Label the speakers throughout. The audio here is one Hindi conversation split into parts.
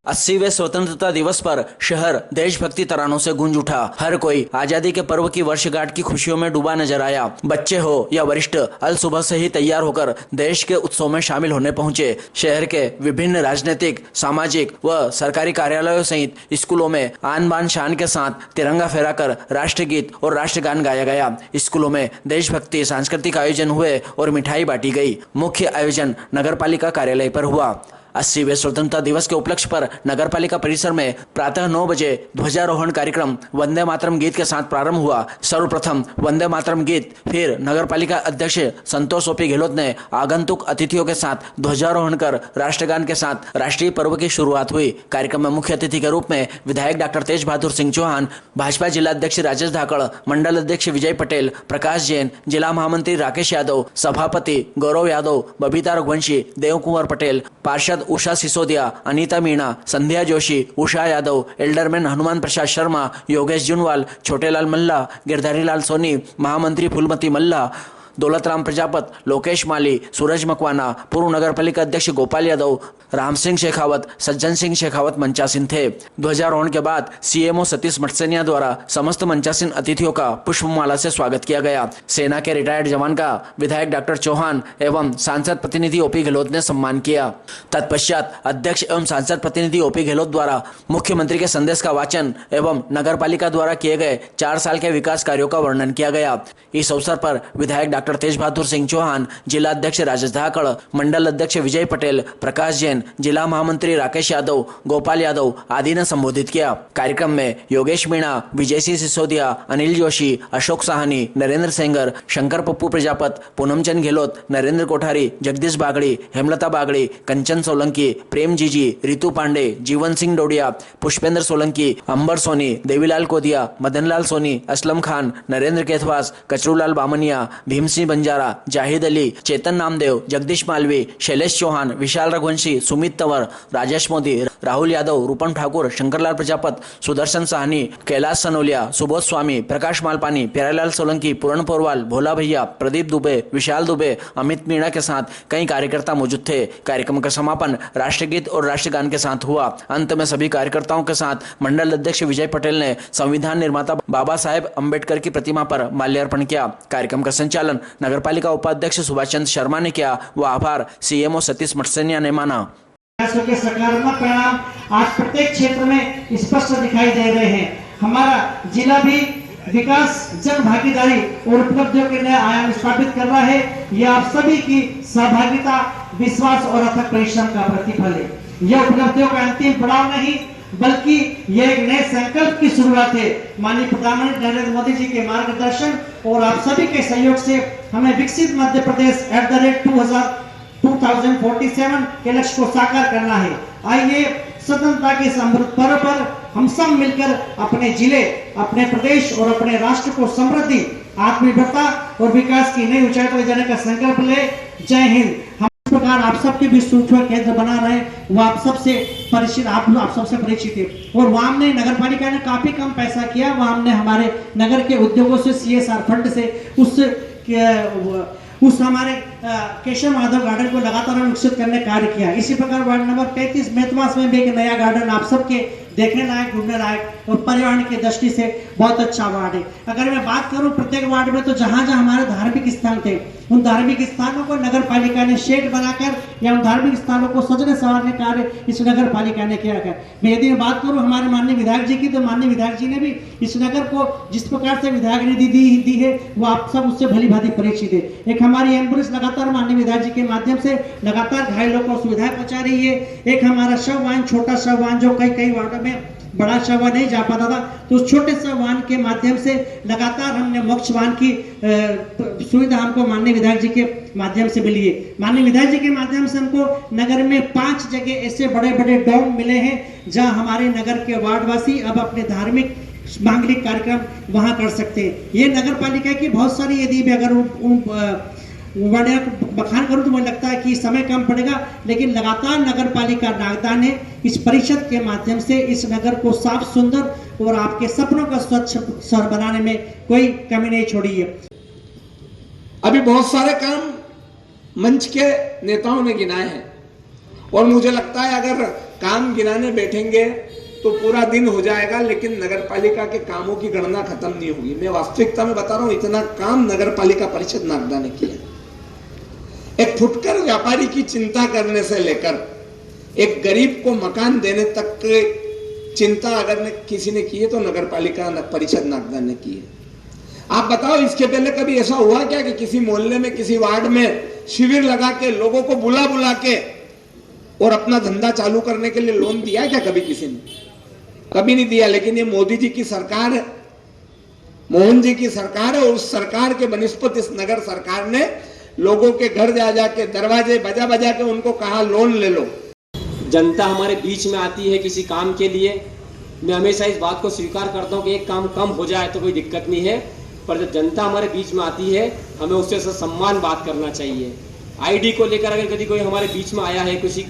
Speaker 1: 80वें स्वतंत्रता दिवस पर शहर देशभक्ति तरानों से गूंज उठा। हर कोई आजादी के पर्व की वर्षगांठ की खुशियों में डूबा नजर आया। बच्चे हो या वरिष्ठ अल सुबह से ही तैयार होकर देश के उत्सव में शामिल होने पहुंचे। शहर के विभिन्न राजनीतिक, सामाजिक व सरकारी कार्यालयों सहित स्कूलों में आन बान शान के साथ तिरंगा फहराकर राष्ट्रगीत और राष्ट्रगान गाया गया। स्कूलों में देशभक्ति सांस्कृतिक आयोजन हुए और मिठाई बांटी गई। मुख्य आयोजन नगरपालिका कार्यालय पर हुआ। 80वें स्वतंत्रता दिवस के उपलक्ष्य पर नगरपालिका परिसर में प्रातः 9 बजे ध्वजारोहण कार्यक्रम वंदे मातरम गीत के साथ प्रारंभ हुआ। सर्वप्रथम वंदे मातरम गीत, फिर नगरपालिका अध्यक्ष संतोष ओपी गहलोत ने आगंतुक अतिथियों के साथ ध्वजारोहण कर राष्ट्रगान के साथ राष्ट्रीय पर्व की शुरुआत हुई। कार्यक्रम में मुख्य अतिथि के रूप में विधायक डॉक्टर तेज बहादुर सिंह चौहान, भाजपा जिला अध्यक्ष राजेश धाकड़, मंडल अध्यक्ष विजय पटेल, प्रकाश जैन, जिला महामंत्री राकेश यादव, सभापति गौरव यादव, बबीता रघुवंशी, देव कुंवर पटेल, पार्षद उषा सिसोदिया, अनीता मीणा, संध्या जोशी, उषा यादव, एल्डरमैन हनुमान प्रसाद शर्मा, योगेश जुनवाल, छोटेलाल मल्ला, गिरधारी लाल सोनी, महामंत्री फूलमती मल्ला, दौलतराम प्रजापत, लोकेश माली, सूरज मकवाना, पूर्व नगरपालिका अध्यक्ष गोपाल यादव, राम सिंह शेखावत, सज्जन सिंह शेखावत मंचासीन थे। ध्वजारोहण के बाद सीएमओ सतीश मटसेनिया द्वारा समस्त मंचासीन अतिथियों का पुष्पमाला से स्वागत किया गया। सेना के रिटायर्ड जवान का विधायक डॉक्टर चौहान एवं सांसद प्रतिनिधि ओपी गहलोत ने सम्मान किया। तत्पश्चात अध्यक्ष एवं सांसद प्रतिनिधि ओपी गहलोत द्वारा मुख्यमंत्री के संदेश का वाचन एवं नगरपालिका द्वारा किए गए 4 साल के विकास कार्यों का वर्णन किया गया। इस अवसर पर विधायक डॉक्टर तेज बहादुर सिंह चौहान, जिला अध्यक्ष राजेश धाकड़, मंडल अध्यक्ष विजय पटेल, प्रकाश जैन, जिला महामंत्री राकेश यादव, गोपाल यादव आदि ने संबोधित किया। कार्यक्रम में योगेश मीणा, विजय सिंह सिसोदिया, अनिल जोशी, अशोक साहनी, नरेंद्र सेंगर, शंकर पप्पू प्रजापत, पूनमचंद गहलोत, नरेंद्र कोठारी, जगदीश बागड़ी, हेमलता बागड़ी, कंचन सोलंकी, प्रेम जीजी, रितु पांडे, जीवन सिंह डोडिया, पुष्पेंद्र सोलंकी, अंबर सोनी, देवीलाल कोदिया, मदनलाल सोनी, असलम खान, नरेंद्र केथवास, कचरूलाल बामनिया, भीम सिंह बंजारा, जाहिद अली, चेतन नामदेव, जगदीश मालवी, शैलेश चौहान, विशाल रघुवंशी, सुमित तंवर, राजेश मोदी, राहुल यादव, रूपम ठाकुर, शंकरलाल प्रजापत, सुदर्शन साहनी, कैलाश सनोलिया, सुबोध स्वामी, प्रकाश मालपानी, प्यारेलाल सोलंकी, पूरण पोरवाल, भोला भैया, प्रदीप दुबे, विशाल दुबे, अमित मीणा के साथ कई कार्यकर्ता मौजूद थे। कार्यक्रम का समापन राष्ट्रगीत और राष्ट्रगान के साथ हुआ। अंत में सभी कार्यकर्ताओं के साथ मंडल अध्यक्ष विजय पटेल ने संविधान निर्माता बाबा साहेब अम्बेडकर की प्रतिमा पर माल्यार्पण किया। कार्यक्रम का संचालन नगरपालिका उपाध्यक्ष सुभाष चंद्र शर्मा ने किया व आभार सीएमओ सतीश मटसेनिया ने माना।
Speaker 2: के सकारात्मक परिणाम आज प्रत्येक क्षेत्र में स्पष्ट दिखाई दे रहे हैं। हमारा जिला भी विकास, जन भागीदारी और उपलब्धियों के नए आयाम स्थापित कर रहा है। यह आप सभी की सहभागिता, विश्वास और अथक परिश्रम का प्रतिफल है। यह उपलब्धियों का अंतिम पड़ाव नहीं बल्कि यह एक नए संकल्प की शुरुआत है। माननीय प्रधानमंत्री नरेंद्र मोदी जी के मार्गदर्शन और आप सभी के सहयोग से हमें विकसित मध्य प्रदेश @2047 के लक्ष्य को साकार करना है। आइए स्वतंत्रता के इस अमृत पर्व पर हम सब मिलकर अपने जिले, अपने प्रदेश और अपने राष्ट्र को समृद्धि, आत्मनिर्भरता और विकास की नई ऊंचाई पर जाने का संकल्प ले। जय हिंद। हम इस प्रकार आप सबके भी सूक्ष्म केंद्र बना रहे, वो आप सबसे परिचित, आप सबसे परिचित है। और वहां हमने नगरपालिका ने काफी कम पैसा किया। वहां हमने हमारे नगर के उद्योगों से CSR फंड से उस हमारे केशव माधव गार्डन को लगातार विकसित करने का कार्य किया। इसी प्रकार वार्ड नंबर 33 मेतवास में भी एक नया गार्डन आप सबके देखने लायक, घूमने लायक और पर्यावरण की दृष्टि से बहुत अच्छा वार्ड है। अगर मैं बात करूं प्रत्येक वार्ड में, तो जहां जहां हमारे धार्मिक स्थान थे, उन धार्मिक स्थानों को नगर पालिका ने शेड बनाकर या उन धार्मिक स्थानों को सजने संवारने कार्य इस नगर पालिका ने किया है। मैं यदि बात करूं हमारे माननीय विधायक जी की, तो माननीय विधायक जी ने भी इस नगर को जिस प्रकार से विधायक निधि दी है, वो आप सब उससे भली भांति परिचित है। एक हमारी एम्बुलेंस लगातार माननीय विधायक जी के माध्यम से लगातार घायलों को सुविधाएं पहुंचा रही है। एक हमारा शव वाहन, छोटा शव वाहन, जो कई वार्डों में बड़ा शव वाहन नहीं जा पाता था, तो उस छोटे शव वाहन के माध्यम से लगातार हमने मोक्ष वाहन की सुविधा हमको माननीय विधायक जी के माध्यम से मिली है। माननीय विधायक जी के माध्यम से हमको नगर में 5 जगह ऐसे बड़े बड़े डोम मिले हैं, जहां हमारे नगर के वार्डवासी अब अपने धार्मिक मांगलिक कार्यक्रम वहां कर सकते हैं। ये नगर पालिका की बहुत सारी, यदि भी अगर बखान करूं तो मुझे लगता है कि समय कम पड़ेगा, लेकिन लगातार नगर पालिका नागदा ने इस परिषद के माध्यम से इस नगर को साफ, सुंदर और आपके सपनों का स्वच्छ शहर बनाने में कोई कमी नहीं छोड़ी है।
Speaker 3: अभी बहुत सारे काम मंच के नेताओं ने गिनाए हैं और मुझे लगता है अगर काम गिनाने बैठेंगे तो पूरा दिन हो जाएगा, लेकिन नगरपालिका के कामों की गणना खत्म नहीं होगी। मैं वास्तविकता में बता रहा हूं, इतना काम नगरपालिका परिषद नागदा ने किया। एक फुटकर व्यापारी की चिंता करने से लेकर एक गरीब को मकान देने तक के चिंता अगर किसी ने की है तो नगरपालिका परिषद नागदा ने की है। आप बताओ, इसके पहले कभी ऐसा हुआ क्या कि किसी मोहल्ले में, किसी वार्ड में शिविर लगा के लोगों को बुला बुला के और अपना धंधा चालू करने के लिए लोन दिया क्या कभी किसी ने? कभी नहीं दिया। लेकिन ये मोदी जी की सरकार है, मोहन जी की सरकार है, और उस सरकार के बनिस्पत इस नगर सरकार ने लोगों के घर जा जाके दरवाजे बजा बजा के उनको कहा लोन ले लो।
Speaker 4: जनता हमारे बीच में आती है किसी काम के लिए, मैं हमेशा इस बात को स्वीकार करता हूँ कि एक काम कम हो जाए तो कोई दिक्कत नहीं है, पर जब जनता हमारे बीच में आती है हमें उससे सम्मान बात करना चाहिए। आईडी को लेकर अगर कभी कोई हमारे बीच में आया है, किसी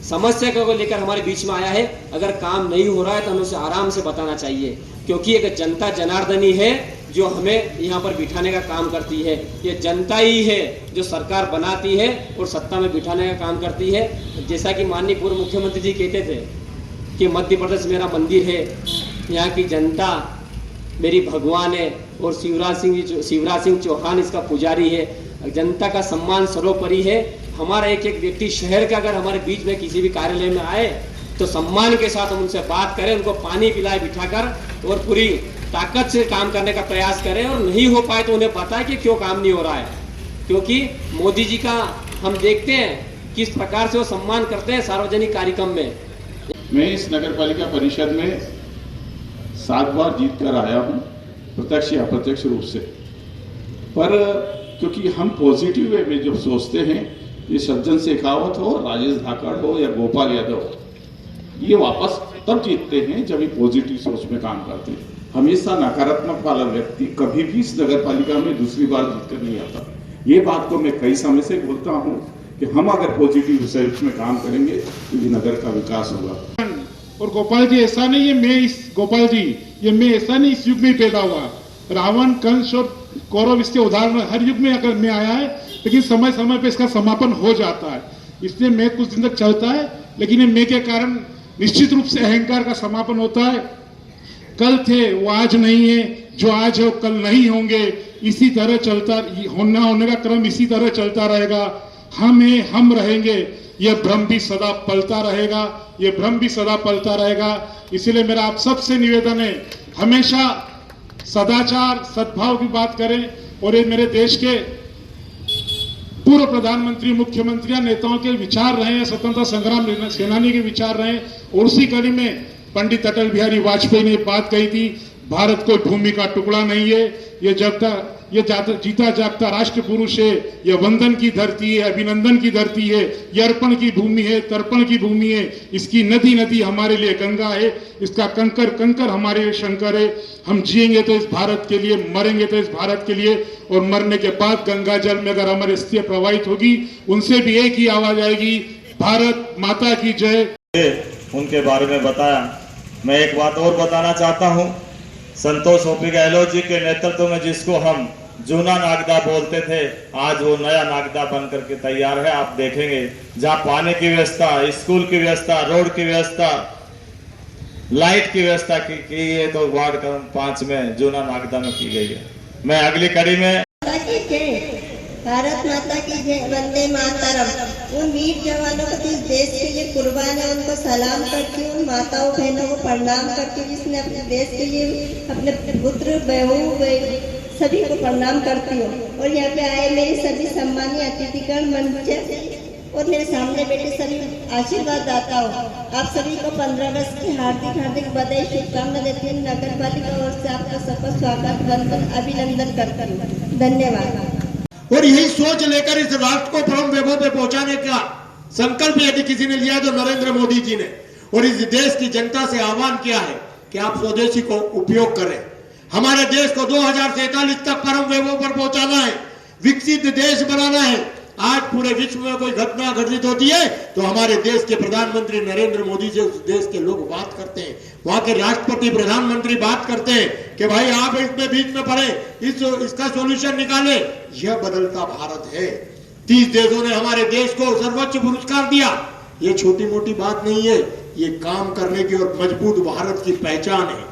Speaker 4: समस्या को लेकर हमारे बीच में आया है, अगर काम नहीं हो रहा है तो हमें उसे आराम से बताना चाहिए, क्योंकि एक जनता जनार्दनी है जो हमें यहाँ पर बिठाने का काम करती है। ये जनता ही है जो सरकार बनाती है और सत्ता में बिठाने का काम करती है। जैसा कि माननीय पूर्व मुख्यमंत्री जी कहते थे कि मध्य प्रदेश मेरा मंदिर है, यहाँ की जनता मेरी भगवान है, और शिवराज सिंह चौहान इसका पुजारी है। जनता का सम्मान सर्वोपरि है। हमारा एक एक व्यक्ति शहर का अगर हमारे बीच में किसी भी कार्यालय में आए तो सम्मान के साथ हम उनसे बात करें, उनको पानी पिलाए बिठाकर, और पूरी ताकत से काम करने का प्रयास करें, और नहीं हो पाए तो उन्हें बताएं कि क्यों काम नहीं हो रहा है। क्योंकि मोदी जी का हम देखते हैं किस प्रकार से वो सम्मान करते हैं सार्वजनिक कार्यक्रम में।
Speaker 5: मैं इस नगर पालिका परिषद में 7 बार जीत कर आया हूँ, प्रत्यक्ष या अप्रत्यक्ष रूप से। पर क्योंकि हम पॉजिटिव वे में जब सोचते हैं, ये सज्जन शेखावत हो, राजेश धाकड़ हो या गोपाल यादव हो, ये वापस तब जीतते हैं जब ये पॉजिटिव सोच में काम करते हैं। हमेशा नकारात्मक वाला व्यक्ति कभी भी इस नगर पालिका में दूसरी बार जीत कर नहीं आता। ये बात को मैं कई समय से बोलता हूँ कि हम अगर पॉजिटिव सोच में काम करेंगे तो ये नगर का विकास होगा।
Speaker 6: और गोपाल जी ऐसा नहीं है, मैं ऐसा नहीं इस युग में पैदा हुआ। रावण, कंस और कौरव इसके उदाहरण हर युग में अगर मैं आया है, लेकिन समय समय पे इसका समापन हो जाता है। इसलिए मैं कुछ दिन तक चलता है, लेकिन ये मैं के कारण निश्चित रूप से अहंकार का समापन होता है। कल थे वो आज नहीं है, जो आज है वो कल नहीं होंगे। इसी तरह चलता होने का क्रम इसी तरह चलता रहेगा। हम हैं, हम रहेंगे, यह भ्रम भी सदा पलता रहेगा, ये भ्रम भी सदा पलता रहेगा। इसलिए मेरा आप सबसे निवेदन है, हमेशा सदाचार सद्भाव की बात करें। और ये मेरे देश के पूर्व प्रधानमंत्री, मुख्यमंत्री, नेताओं के विचार रहे हैं, स्वतंत्रता संग्राम सेनानी के विचार रहे हैं। और उसी कड़ी में पंडित अटल बिहारी वाजपेयी ने बात कही थी, भारत कोई भूमि का टुकड़ा नहीं है, ये जीता जागता राष्ट्र पुरुष है, यह वंदन की धरती है, अभिनंदन की धरती है, यह अर्पण की भूमि है, तर्पण की भूमि है। इसकी नदी नदी हमारे लिए गंगा है, इसका कंकर कंकर हमारे लिए शंकर है। हम जिएंगे तो इस भारत के लिए, मरेंगे तो इस भारत के लिए। और मरने के बाद गंगा जल में अगर हमारी अस्थियां प्रवाहित होगी, उनसे भी एक ही आवाज आएगी, भारत माता की जय।
Speaker 7: उनके बारे में बताया। मैं एक बात और बताना चाहता हूं, संतोष ओपी गहलोत जी के नेतृत्व में जिसको हम जूना नागदा बोलते थे, आज वो नया नागदा बन करके तैयार है। आप देखेंगे जहाँ पानी की व्यवस्था, स्कूल की व्यवस्था, रोड की व्यवस्था, लाइट की व्यवस्था की है तो वार्ड क्रम 5 में जूना नागदा में की गई है। मैं अगली कड़ी में
Speaker 8: भारत माता की जय, वंदे मातरम। उन वीर जवानों को इस देश के लिए कुर्बान है, उनको सलाम करती हूँ। माताओं बहनों को प्रणाम करती हूँ जिसने अपने देश के लिए अपने पुत्र बहू सभी को प्रणाम करती हूँ। और यहाँ पे आए मेरे सभी सम्मानीय अतिथिगण, मंच और मेरे सामने बैठे सभी आशीर्वाद दाता हूँ। आप सभी को 15 अगस्त की हार्दिक बधाई, शुभकामना देती हूँ। नगर पालिका ओर से आपका सबका स्वागत, वंदन, अभिनंदन करती हूँ। धन्यवाद।
Speaker 9: और यही सोच लेकर इस राष्ट्र को परम वैभव पे पहुंचाने का संकल्प यदि किसी ने लिया तो नरेंद्र मोदी जी ने, और इस देश की जनता से आह्वान किया है कि आप स्वदेशी को उपयोग करें। हमारे देश को 2047 तक परम वैभव पर पहुंचाना है, विकसित देश बनाना है। आज पूरे विश्व में कोई घटना घटित होती है तो हमारे देश के प्रधानमंत्री नरेंद्र मोदी जी उस देश के लोग बात करते हैं, वहां के राष्ट्रपति प्रधानमंत्री बात करते हैं कि भाई आप इसमें बीच में पड़े, इसका सॉल्यूशन निकाले। यह बदलता भारत है। 30 देशों ने हमारे देश को सर्वोच्च पुरस्कार दिया, ये छोटी मोटी बात नहीं है, ये काम करने की और मजबूत भारत की पहचान है।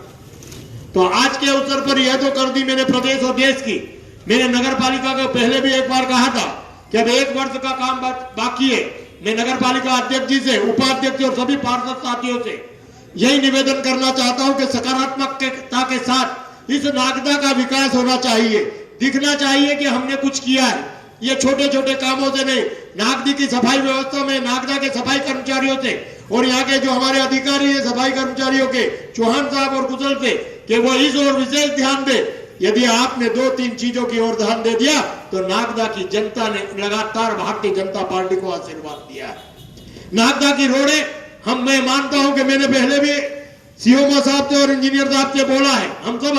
Speaker 9: तो आज के अवसर पर यह तो कर दी मैंने प्रदेश और देश की। मैंने नगर पालिका को पहले भी एक बार कहा था कि अब 1 वर्ष का काम बाकी है। मैं नगर पालिका अध्यक्ष जी से, उपाध्यक्ष और सभी पार्षद साथियों से यही निवेदन करना चाहता हूं कि सकारात्मकता के साथ इस नागदा का विकास होना चाहिए, दिखना चाहिए कि हमने कुछ किया है। ये छोटे छोटे कामों से नहीं, नागदी की सफाई व्यवस्था में नागदा के सफाई कर्मचारियों से और यहाँ के जो हमारे अधिकारी है सफाई कर्मचारियों के, चौहान साहब और कुशल से, कि वो इस ओर विशेष ध्यान दे। यदि आपने 2-3 चीजों की ओर ध्यान दे दिया तो नागदा की जनता ने लगातार भारतीय जनता पार्टी को आशीर्वाद दिया है। नागदा की रोडे मैं मानता हूं कि मैंने पहले भी सीओ साहब से और इंजीनियर साहब से बोला है, हम सब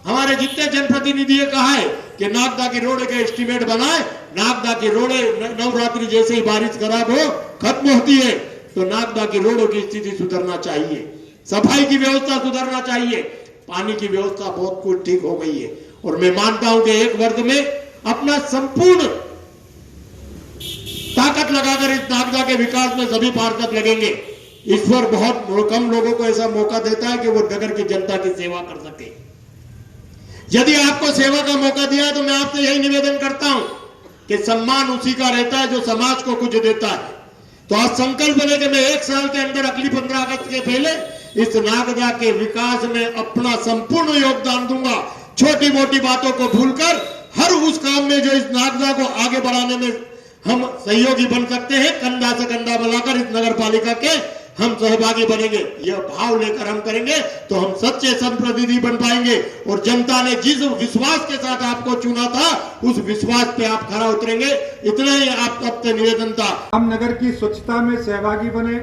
Speaker 9: हमारे जितने जनप्रतिनिधि कहा है कि नागदा की रोड के एस्टीमेट बनाए। नागदा की रोडे नवरात्रि जैसे ही बारिश खराब हो खत्म होती है तो नागदा की रोडों की स्थिति सुधरना चाहिए, सफाई की व्यवस्था सुधरना चाहिए, पानी की व्यवस्था बहुत कुछ ठीक हो गई है। और मैं मानता हूं कि 1 वर्ष में अपना संपूर्ण ताकत लगाकर इस नागदा के विकास में सभी पार्षद लगेंगे। ईश्वर बहुत कम लोगों को ऐसा मौका देता है कि वो नगर की जनता की सेवा कर सके। यदि आपको सेवा का मौका दिया है तो मैं आपसे यही निवेदन करता हूं कि सम्मान उसी का रहता है जो समाज को कुछ देता है। तो आज संकल्प ले कि मैं 1 साल के अंदर अगली 15 अगस्त के पहले इस नागदा के विकास में अपना संपूर्ण योगदान दूंगा। छोटी मोटी बातों को भूलकर हर उस काम में जो इस नागदा को आगे बढ़ाने में हम सहयोगी बन सकते हैं, कंधा से कंधा मिलाकर इस नगर पालिका के हम सहभागी बनेंगे। यह भाव लेकर हम करेंगे तो हम सच्चे जनप्रतिनिधि बन पाएंगे और जनता ने जिस विश्वास के साथ आपको चुना था उस विश्वास पे आप खरा उतरेंगे। इतना ही आप सबसे निवेदन था।
Speaker 6: हम नगर की स्वच्छता में सहभागी बने,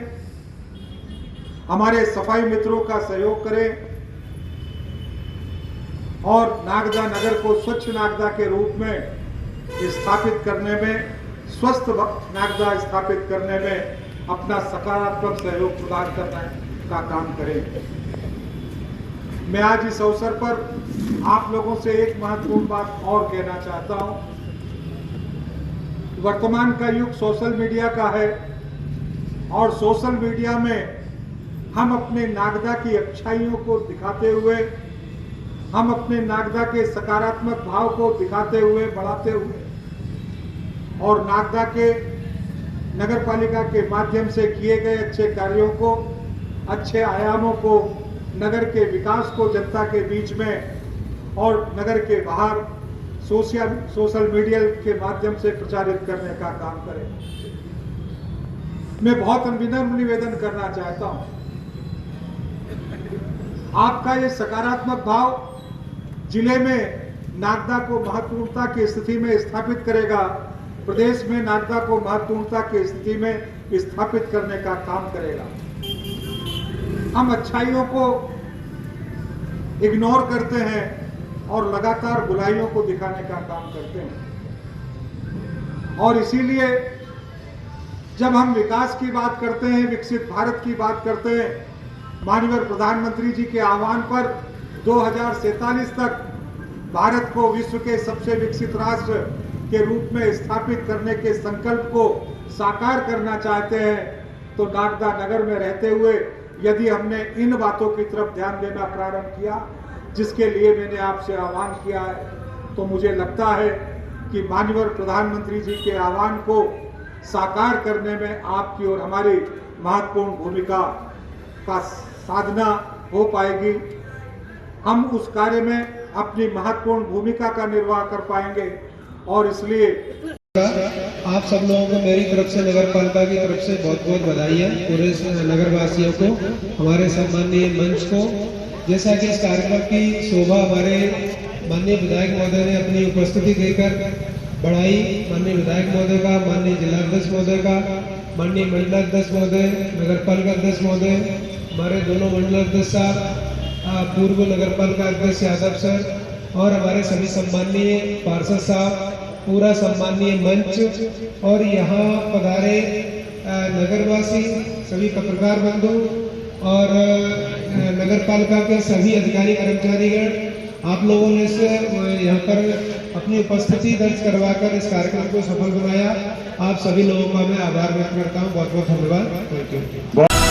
Speaker 6: हमारे सफाई मित्रों का सहयोग करें और नागदा नगर को स्वच्छ नागदा के रूप में स्थापित करने में, स्वस्थ नागदा स्थापित करने में अपना सकारात्मक सहयोग प्रदान करने का काम करें। मैं आज इस अवसर पर आप लोगों से एक महत्वपूर्ण बात और कहना चाहता हूं। वर्तमान का युग सोशल मीडिया का है और सोशल मीडिया में हम अपने नागदा की अच्छाइयों को दिखाते हुए, हम अपने नागदा के सकारात्मक भाव को दिखाते हुए, बढ़ाते हुए और नागदा के नगर पालिका के माध्यम से किए गए अच्छे कार्यों को, अच्छे आयामों को, नगर के विकास को जनता के बीच में और नगर के बाहर सोशल मीडिया के माध्यम से प्रचारित करने का काम करें। मैं बहुत विनम्र निवेदन करना चाहता हूं, आपका ये सकारात्मक भाव जिले में नागदा को महत्वपूर्णता की स्थिति में स्थापित करेगा, प्रदेश में नागदा को महत्वपूर्णता की स्थिति में स्थापित करने का काम करेगा। हम अच्छाइयों को इग्नोर करते हैं और लगातार बुराइयों को दिखाने का काम करते हैं और इसीलिए जब हम विकास की बात करते हैं, विकसित भारत की बात करते हैं, माननीय प्रधानमंत्री जी के आह्वान पर 2047 तक भारत को विश्व के सबसे विकसित राष्ट्र के रूप में स्थापित करने के संकल्प को साकार करना चाहते हैं तो नागदा नगर में रहते हुए यदि हमने इन बातों की तरफ ध्यान देना प्रारंभ किया जिसके लिए मैंने आपसे आह्वान किया है, तो मुझे लगता है कि माननीय प्रधानमंत्री जी के आह्वान को साकार करने में आपकी और हमारी महत्वपूर्ण भूमिका का साधना हो पाएगी। हम उस कार्य में अपनी महत्वपूर्ण भूमिका का निर्वाह कर पाएंगे और इसलिए
Speaker 10: आप सब लोगों को मेरी तरफ से नगर पालिका की तरफ से बहुत बहुत बधाई है, पूरे नगर वासियों को, हमारे सम्माननीय मंच को। जैसा कि इस कार्यक्रम की शोभा हमारे माननीय विधायक महोदय ने अपनी उपस्थिति देकर बढ़ाई, माननीय विधायक महोदय का, माननीय जिलाध्यक्ष महोदय का, माननीय मंडलाध्यक्ष महोदय, नगर पालिका अध्यक्ष महोदय, हमारे दोनों मंडलाध्यक्ष साहब, पूर्व नगर पालिका अध्यक्ष यादव सर और हमारे सभी सम्माननीय पार्षद साहब, पूरा सम्माननीय मंच और यहाँ पधारे नगरवासी, सभी पत्रकार बंधु और नगर पालिका के सभी अधिकारी कर्मचारीगण, आप लोगों ने यहाँ पर अपनी उपस्थिति दर्ज करवाकर इस कार्यक्रम को सफल बनाया। आप सभी लोगों का मैं आभार व्यक्त करता हूँ। बहुत बहुत धन्यवाद। Thank you.